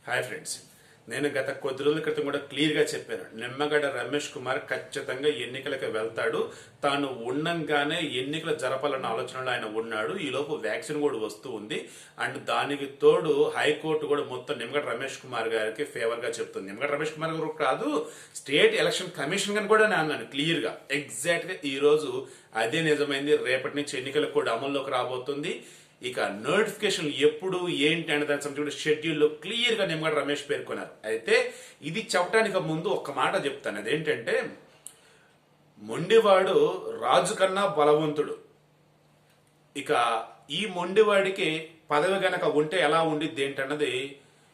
Hi friends, నేను గత కొద్ది రోజుల క్రితం కూడా క్లియర్గా చెప్పాను. నిమ్మగడ్డ రమేష్ కుమార్ ఖచ్చితంగా ఎన్నికలకు వెళ్తాడు. తాను ఉండంగానే ఎన్నికలు జరపాలన్న ఆలోచనలో ఆయన ఉన్నాడు. ఈలోపు వ్యాక్సిన్ కూడా వస్తూ ఉంది. అండ్ దానికి తోడు హైకోర్టు కూడా మొత్తం నిమ్మగడ్డ రమేష్ కుమార్ గారికి ఫేవర్గా చెప్తుంది. నిమ్మగడ్డ రమేష్ కుమార్ గారు కాదు, స్టేట్ ఎలక్షన్ కమిషన్ అని కూడా నేను అన్నాను క్లియర్గా. ఎగ్జాక్ట్గా ఈ రోజు అదే నిజమైంది. రేపటి నుంచి ఎన్నికల కోడ్ అమల్లోకి రాబోతుంది. ఇక నోటిఫికేషన్ ఎప్పుడు ఏంటి అనే దానికి సంబంధించిన షెడ్యూల్లో క్లియర్ గా నిమ్మగడ్డ రమేష్ పేర్కొన్నారు. అయితే ఇది చెప్పడానికి ముందు ఒక్క మాట చెప్తాను. అదేంటంటే, మొండివాడు రాజు కన్నా బలవంతుడు. ఇక ఈ మొండివాడికి పదవి గనక ఉంటే ఎలా ఉండిద్ది ఏంటన్నది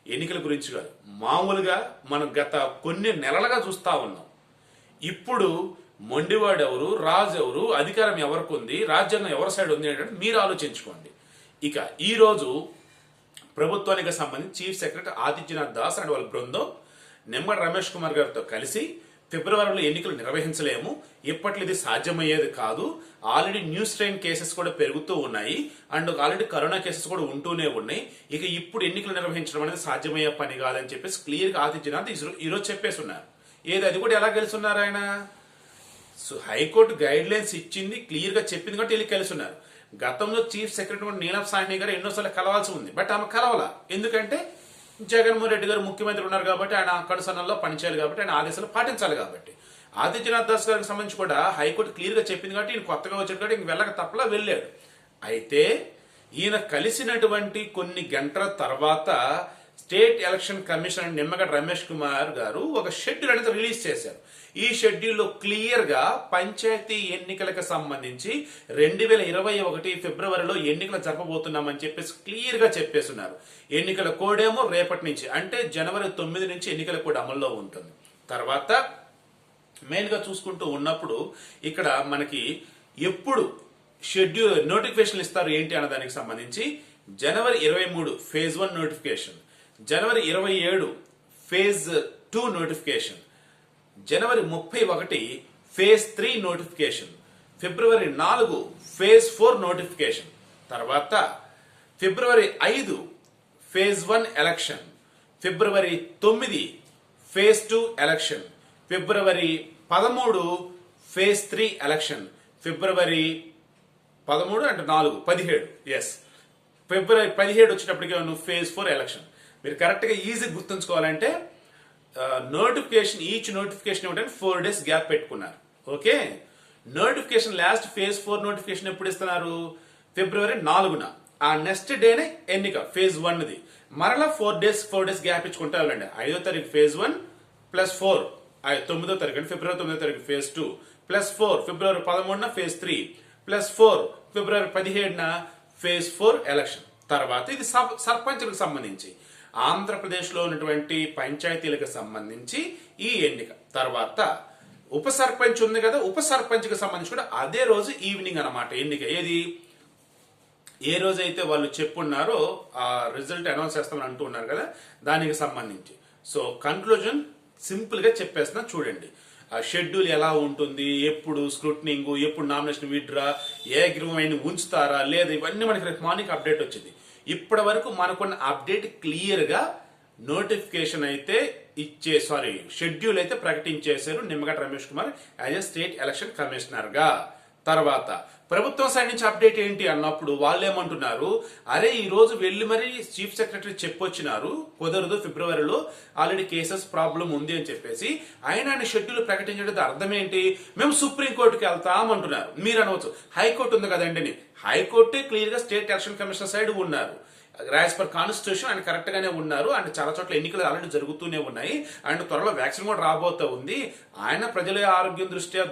ఎన్నికల గురించి కాదు, మామూలుగా మనం గత కొన్ని నెలలుగా చూస్తా ఉన్నాం. ఇప్పుడు మొండివాడు ఎవరు, రాజు ఎవరు, అధికారం ఎవరికి ఉంది, రాజ్యాంగం ఎవరి సైడ్ ఉంది అంటే మీరు ఆలోచించుకోండి. ఇక ఈ రోజు ప్రభుత్వానికి సంబంధించి chief secretary Adityanath Das and వాళ్ళ బృందం నిమ్మగడ్డ రమేష్ కుమార్ గారితో కలిసి ఫిబ్రవరిలో ఎన్నికలు నిర్వహించలేము, ఇప్పట్లో ఇది సాధ్యమయ్యేది కాదు, ఆల్రెడీ న్యూ స్ట్రెయిన్ కేసెస్ కూడా పెరుగుతూ ఉన్నాయి అండ్ ఆల్రెడీ కరోనా కేసెస్ కూడా ఉంటూనే ఉన్నాయి, ఇక ఇప్పుడు ఎన్నికలు నిర్వహించడం అనేది సాధ్యమయ్యే పని కాదని చెప్పేసి క్లియర్ గా ఆదిత్యనాథ్ ఈరోజు చెప్పేసి ఉన్నారు. ఏది అది కూడా ఎలా గెలుస్తున్నారు ఆయన? సో హైకోర్టు గైడ్ లైన్స్ ఇచ్చింది, క్లియర్ గా చెప్పింది కాబట్టి వీళ్ళు కలిసి ఉన్నారు. గతంలో చీఫ్ సెక్రటరీ నీలం సాహ్ని గారు ఎన్నోసార్లు కలవాల్సి ఉంది, బట్ ఆమె కలవాల. ఎందుకంటే జగన్మోహన్ రెడ్డి గారు ముఖ్యమంత్రి ఉన్నారు కాబట్టి ఆయన కనుసన్నల్లో పనిచేయాలి కాబట్టి ఆయన ఆదేశాలు పాటించాలి కాబట్టి. ఆదిత్యనాథ్ దాస్ గారికి సంబంధించి కూడా హైకోర్టు క్లియర్ గా చెప్పింది కాబట్టి ఈయన కొత్తగా వచ్చాడు కాబట్టి ఇంక వెళ్ళక తప్పలా వెళ్ళాడు. అయితే ఈయన కలిసినటువంటి కొన్ని గంటల తర్వాత state election commissioner Nimmagadda Ramesh Kumar గారు ఒక షెడ్యూల్ అనేది రిలీజ్ చేశారు. ఈ షెడ్యూల్లో క్లియర్ గా పంచాయతీ ఎన్నికలకు సంబంధించి 2021 ఫిబ్రవరిలో ఎన్నికలు జరపబోతున్నామని చెప్పేసి క్లియర్ గా చెప్పేస్తున్నారు. ఎన్నికల కోడేమో రేపటి నుంచి, అంటే జనవరి 9 నుంచి ఎన్నికల కోడ్ అమల్లో ఉంటుంది. తర్వాత మెయిన్ గా చూసుకుంటూ ఉన్నప్పుడు ఇక్కడ మనకి ఎప్పుడు షెడ్యూల్ నోటిఫికేషన్ ఇస్తారు ఏంటి అన్న దానికి సంబంధించి జనవరి 23 ఫేజ్ 1 నోటిఫికేషన్, జనవరి 27 ఫేజ్ 2 నోటిఫికేషన్, జనవరి 31 ఫేజ్ 3 నోటిఫికేషన్, ఫిబ్రవరి 4 ఫేజ్ 4 నోటిఫికేషన్, తర్వాత ఫిబ్రవరి 5 ఫేజ్ 1 ఎలక్షన్, ఫిబ్రవరి 9 ఫేజ్ 2 ఎలక్షన్, ఫిబ్రవరి 13 ఫేజ్ 3 ఎలక్షన్, ఫిబ్రవరి 13 అంటే 4 17 ఎస్ ఫిబ్రవరి 17 వచ్చేటప్పటికి ఫేజ్ 4 ఎలక్షన్. మీరు కరెక్ట్ గా ఈజీ గుర్తుంచుకోవాలంటే నోటిఫికేషన్ ఈచ్ నోటిఫికేషన్ ఇవ్వడానికి 4 days గ్యాప్ పెట్టుకున్నారు. Okay, notification last phase 4 notification ఎప్పుడు ఇస్తున్నారు? ఫిబ్రవరి 4న. ఆ నెక్స్ట్ డేనే ఎన్నిక ఫేజ్ 1ది. మరలా 4 days గ్యాప్ ఇచ్చుకుంటా వెళ్ళండి. 5వ తారీఖు ఫేజ్ 1 ప్లస్ 4 9వ తారీఖు అంటే ఫిబ్రవరి 9వ తారీఖు ఫేజ్ 2 ప్లస్ 4 ఫిబ్రవరి 13న ఫేజ్ 3 ప్లస్ 4 ఫిబ్రవరి 17న ఫేజ్ 4 ఎలక్షన్. తర్వాత ఇది సర్పంచులకు సంబంధించి ఆంధ్రప్రదేశ్ లో ఉన్నటువంటి పంచాయతీలకు సంబంధించి ఈ ఎన్నిక. తర్వాత ఉప సర్పంచ్ ఉంది కదా, ఉప సర్పంచ్ కి సంబంధించి కూడా అదే రోజు ఈవినింగ్ అన్నమాట ఎన్నిక. ఏది ఏ రోజైతే వాళ్ళు చెప్పున్నారో ఆ రిజల్ట్ అనౌన్స్ చేస్తామని అంటూ ఉన్నారు కదా, దానికి సంబంధించి. సో కన్క్లూజన్ సింపుల్ గా చెప్పేస్తున్నా చూడండి. ఆ షెడ్యూల్ ఎలా ఉంటుంది, ఎప్పుడు స్క్రూటనింగ్, ఎప్పుడు నామినేషన్ విత్డ్రా, ఏ గ్రీవైన్ ఉంచుతారా లేదా, ఇవన్నీ మనకి రేపు మార్నింగ్ అప్డేట్ వచ్చింది. ఇప్పటి వరకు మనకున్న అప్డేట్ క్లియర్ గా నోటిఫికేషన్ అయితే షెడ్యూల్ అయితే ప్రకటించేశారు Nimmagadda Ramesh Kumar as a state election commissioner గా. తర్వాత ప్రభుత్వం సైడ్ నుంచి అప్డేట్ ఏంటి అన్నప్పుడు వాళ్ళు ఏమంటున్నారు, అరే ఈ రోజు వెళ్లి మరి చీఫ్ సెక్రటరీ చెప్పొచ్చినారు, కుదరదు, ఫిబ్రవరిలో ఆల్రెడీ కేసెస్ ప్రాబ్లం ఉంది అని చెప్పేసి ఆయన షెడ్యూల్ ప్రకటించడం అర్థం ఏంటి? మేము సుప్రీంకోర్టుకి వెళ్తామంటున్నారు. మీరు అనవచ్చు హైకోర్టు ఉంది కదండి. హైకోర్టే క్లియర్ గా స్టేట్ ఎలక్షన్ కమిషనర్ సైడ్ ఉన్నారు. యాజ్ పర్ కాన్స్టిట్యూషన్ ఆయన కరెక్ట్ గానే ఉన్నారు. అండ్ చాలా చోట్ల ఎన్నికలు ఆల్రెడీ జరుగుతూనే ఉన్నాయి. అండ్ త్వరలో వ్యాక్సిన్ కూడా రాబోతూ ఉంది. ఆయన ప్రజల ఆరోగ్యం దృష్ట్యా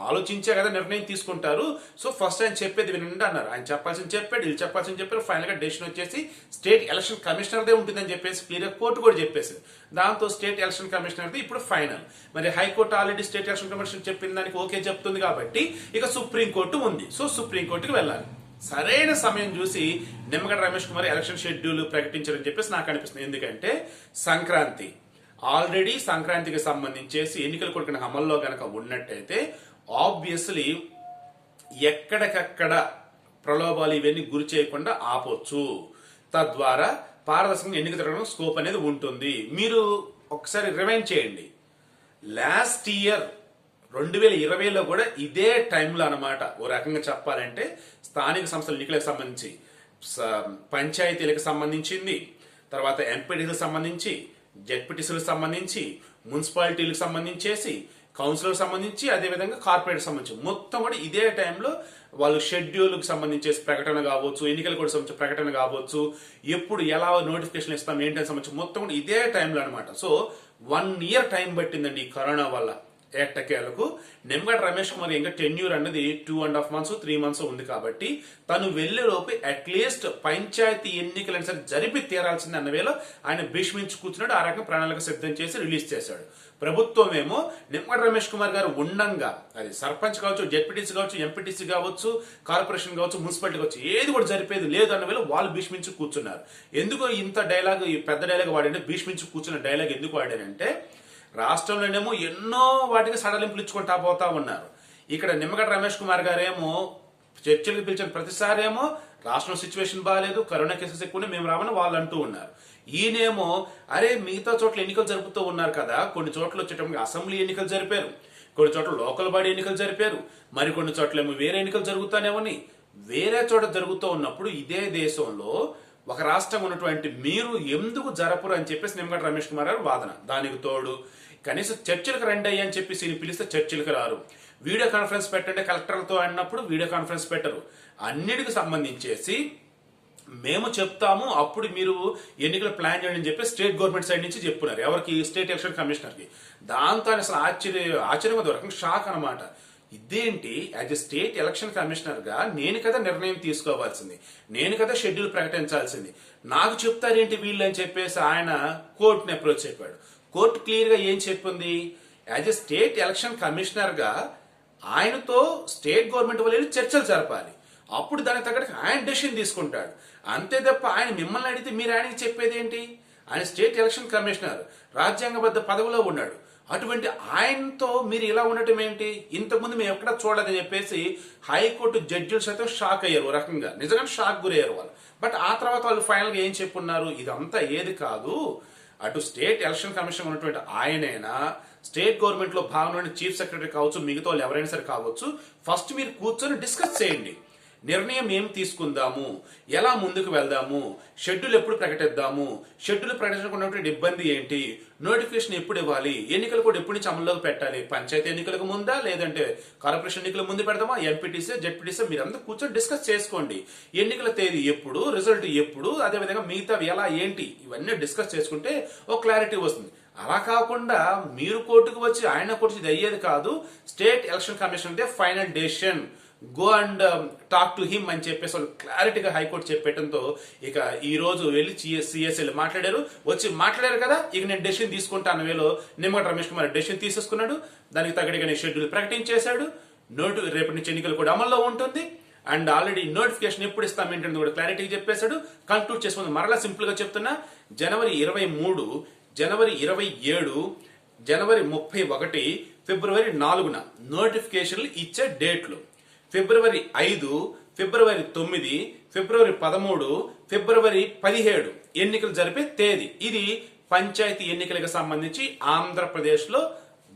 ఆలోచించే కదా నిర్ణయం తీసుకుంటారు. సో ఫస్ట్ ఆయన చెప్పేది వినండి అన్నారు. ఆయన చెప్పాల్సింది చెప్పాడు, వీళ్ళు చెప్పాల్సింది చెప్పారు. ఫైనల్ గా డెసిషన్ వచ్చేసి స్టేట్ ఎలక్షన్ కమిషనర్దే ఉంటుందని చెప్పేసి క్లియర్ గా కోర్టు కూడా చెప్పేసింది. దాంతో స్టేట్ ఎలక్షన్ కమిషనర్ది ఇప్పుడు ఫైనల్. మరి high court already state election commission చెప్పిన దానికి ఓకే చెప్తుంది కాబట్టి ఇక సుప్రీంకోర్టు ఉంది. సో సుప్రీంకోర్టుకి వెళ్ళాలి. సరైన సమయం చూసి నిమ్మగడ్డ రమేష్ కుమార్ ఎలక్షన్ షెడ్యూల్ ప్రకటించారని చెప్పేసి నాకు అనిపిస్తుంది. ఎందుకంటే సంక్రాంతి ఆల్రెడీ సంక్రాంతికి సంబంధించేసి ఎన్నికల కోడ్ అమల్లో గనక ఉన్నట్టయితే ఆబ్వియస్లీ ఎక్కడికక్కడ ప్రలోభాలు ఇవన్నీ గురి చేయకుండా ఆపొచ్చు. తద్వారా పారదర్శకంగా ఎన్నిక జరగడం స్కోప్ అనేది ఉంటుంది. మీరు ఒకసారి రిమైండ్ చేయండి, లాస్ట్ ఇయర్ 2020లో కూడా ఇదే టైంలో అనమాట. ఓ రకంగా చెప్పాలంటే స్థానిక సంస్థల ఎన్నికలకు సంబంధించి పంచాయతీలకు సంబంధించింది, తర్వాత ఎంపీటీలకు సంబంధించి, జెడ్పీటీసీలకు సంబంధించి, మున్సిపాలిటీలకు సంబంధించేసి, కౌన్సిల్కి సంబంధించి, అదేవిధంగా కార్పొరేట్ సంబంధించి మొత్తం కూడా ఇదే టైంలో వాళ్ళు షెడ్యూల్కి సంబంధించేసి ప్రకటన కావచ్చు, ఎన్నికలకు కూడా సంబంధించిన ప్రకటన కావచ్చు, ఎప్పుడు ఎలా నోటిఫికేషన్ ఇస్తాం ఏంటని సంబంధించి మొత్తం కూడా ఇదే టైంలో అనమాట. సో 1 ఇయర్ టైం పట్టిందండి ఈ కరోనా వల్ల ఏటకేలకు. నిమ్మగడ్డ రమేష్ కుమార్ ఇంకా టెన్యూర్ అన్నది 2.5 months 3 months ఉంది కాబట్టి తను వెళ్లేలోపు అట్లీస్ట్ పంచాయతీ ఎన్నికలను సరే జరిపి తీరాల్సింది అన్న వేళ ఆయన భీష్మించి కూర్చున్నాడు. ఆ రకంగా ప్రణాళిక సిద్ధం చేసి రిలీజ్ చేశాడు. ప్రభుత్వం ఏమో నిమ్మగడ్డ రమేష్ కుమార్ గారు ఉండంగా, అది సర్పంచ్ కావచ్చు, జెడ్పీటీసీ కావచ్చు, ఎంపీటీసీ కావచ్చు, కార్పొరేషన్ కావచ్చు, మున్సిపాలిటీ కావచ్చు, ఏది కూడా జరిపేది లేదు అన్న వేళ వాళ్ళు భీష్మించి కూర్చున్నారు. ఎందుకు ఇంత డైలాగ్, ఈ పెద్ద డైలాగ్ వాడంటే, భీష్మించి కూర్చున్న డైలాగ్ ఎందుకు వాడానంటే, రాష్ట్రంలోనేమో ఎన్నో వాటికి సడలింపులు ఇచ్చుకుంటా పోతా ఉన్నారు. ఇక్కడ నిమ్మగడ్డ రమేష్ కుమార్ గారేమో చర్చలకు పిలిచిన ప్రతిసారి ఏమో రాష్ట్రం సిచ్యువేషన్ బాగాలేదు, కరోనా కేసెస్ ఎక్కువ, మేము రామని వాళ్ళు అంటూ ఉన్నారు. ఈయనేమో అరే మిగతా చోట్ల ఎన్నికలు జరుపుతూ ఉన్నారు కదా, కొన్ని చోట్ల వచ్చేటప్పుడు అసెంబ్లీ ఎన్నికలు జరిపారు, కొన్ని చోట్ల లోకల్ బాడీ ఎన్నికలు జరిపారు, మరికొన్ని చోట్ల ఏమో వేరే ఎన్నికలు జరుగుతానేమని. వేరే చోట జరుగుతూ ఉన్నప్పుడు ఇదే దేశంలో ఒక రాష్ట్రం ఉన్నటువంటి మీరు ఎందుకు జరపరు అని చెప్పేసి నిమ్మగడ్డ రమేష్ కుమార్ గారు వాదన. దానికి తోడు కనీసం చర్చలకు రండి అయ్యి అని చెప్పేసి ఈయన పిలిస్తే చర్చలకు రారు. వీడియో కాన్ఫరెన్స్ పెట్టండి కలెక్టర్లతో అన్నప్పుడు వీడియో కాన్ఫరెన్స్ పెట్టరు. అన్నిటికి సంబంధించేసి మేము చెప్తాము, అప్పుడు మీరు ఎన్నికలు ప్లాన్ చేయండి అని చెప్పి స్టేట్ గవర్నమెంట్ సైడ్ నుంచి చెప్పున్నారు. ఎవరికి? స్టేట్ ఎలక్షన్ కమిషనర్కి. దాంతో అసలు ఆశ్చర్యం ఒక రకం షాక్ అనమాట. ఇదేంటి, as a state election commissioner గా నేను కదా నిర్ణయం తీసుకోవాల్సింది, నేను కదా షెడ్యూల్ ప్రకటించాల్సింది, నాకు చెప్తారేంటి వీళ్ళు అని చెప్పేసి ఆయన కోర్టుని అప్రోచ్ చెప్పాడు. కోర్టు క్లియర్ గా ఏం చెప్పింది, as a state election commissioner గా ఆయనతో స్టేట్ గవర్నమెంట్ వాళ్ళు చర్చలు జరపాలి, అప్పుడు దానికి తగ్గట్టు ఆయన డెసిషన్ తీసుకుంటాడు. అంతే తప్ప ఆయన మిమ్మల్ని అడిగితే మీరు ఆయనకి చెప్పేది ఏంటి? ఆయన స్టేట్ ఎలక్షన్ కమిషనర్, రాజ్యాంగబద్ధ పదవిలో ఉన్నాడు. అటువంటి ఆయనతో మీరు ఇలా ఉండటం ఏంటి? ఇంతకుముందు మేము ఎక్కడ చూడలేదని చెప్పేసి హైకోర్టు జడ్జిలు సైతం షాక్ అయ్యారు. రకంగా నిజంగా షాక్ గురయ్యారు వాళ్ళు. బట్ ఆ తర్వాత వాళ్ళు ఫైనల్ గా ఏం చెప్పున్నారు, ఇదంతా ఏది కాదు, అటు స్టేట్ ఎలక్షన్ కమిషన్ ఉన్నటువంటి ఆయనైనా స్టేట్ గవర్నమెంట్ లో భాగంలోని చీఫ్ సెక్రటరీ కావచ్చు, మిగతా వాళ్ళు ఎవరైనా సరే కావచ్చు, ఫస్ట్ మీరు కూర్చొని డిస్కస్ చేయండి, నిర్ణయం ఏం తీసుకుందాము, ఎలా ముందుకు వెళ్దాము, షెడ్యూల్ ఎప్పుడు ప్రకటిద్దాము, షెడ్యూల్ ప్రకటించకున్నటువంటి ఇబ్బంది ఏంటి, నోటిఫికేషన్ ఎప్పుడు ఇవ్వాలి, ఎన్నికలు కూడా ఎప్పుడు నుంచి అమల్లోకి పెట్టాలి, పంచాయతీ ఎన్నికలకు ముందా లేదంటే కార్పొరేషన్ ఎన్నికల ముందు పెడదామా, ఎంపీటీసీ జెడ్పీటీసీ మీరందరూ కూర్చొని డిస్కస్ చేసుకోండి, ఎన్నికల తేదీ ఎప్పుడు, రిజల్ట్ ఎప్పుడు, అదేవిధంగా మిగతా ఎలా ఏంటి, ఇవన్నీ డిస్కస్ చేసుకుంటే ఒక క్లారిటీ వస్తుంది. అలా కాకుండా మీరు కోర్టుకు వచ్చి ఆయన కోర్టు ఇది అయ్యేది కాదు, state election commission they final decision, go and talk to him అని చెప్పేసి వాళ్ళు క్లారిటీగా హైకోర్టు చెప్పేయడంతో ఇక ఈ రోజు వెళ్ళి సిఎస్ఎల్ మాట్లాడారు. వచ్చి మాట్లాడారు కదా, ఇక నేను డెసిషన్ తీసుకుంటాను వేలో నిమ్మగడ్డ రమేష్ కుమార్ డెసిషన్ తీసేసుకున్నాడు. దానికి తగ్గట్టుగా షెడ్యూల్ ప్రకటించేశాడు. రేపటి నుంచి ఎన్నికలు కూడా అమల్లో ఉంటుంది. అండ్ ఆల్రెడీ నోటిఫికేషన్ ఎప్పుడు ఇస్తాం ఏంటంటే కూడా క్లారిటీగా చెప్పేశాడు. కంక్లూడ్ చేసుకుంది. మరలా సింపుల్ గా చెప్తున్నా, జనవరి 23, జనవరి 27, జనవరి 31, ఫిబ్రవరి 4 నోటిఫికేషన్లు ఇచ్చే డేట్లు. ఫిబ్రవరి 5, ఫిబ్రవరి 9, ఫిబ్రవరి 13, ఫిబ్రవరి 17 ఎన్నికలు జరిపే తేదీ. ఇది పంచాయతీ ఎన్నికలకు సంబంధించి ఆంధ్రప్రదేశ్ లో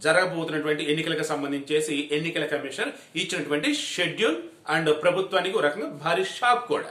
జరగబోతున్నటువంటి ఎన్నికలకు సంబంధించేసి ఎన్నికల కమిషన్ ఇచ్చినటువంటి షెడ్యూల్. అండ్ ప్రభుత్వానికి ఒక రకంగా భారీ షాక్ కూడా.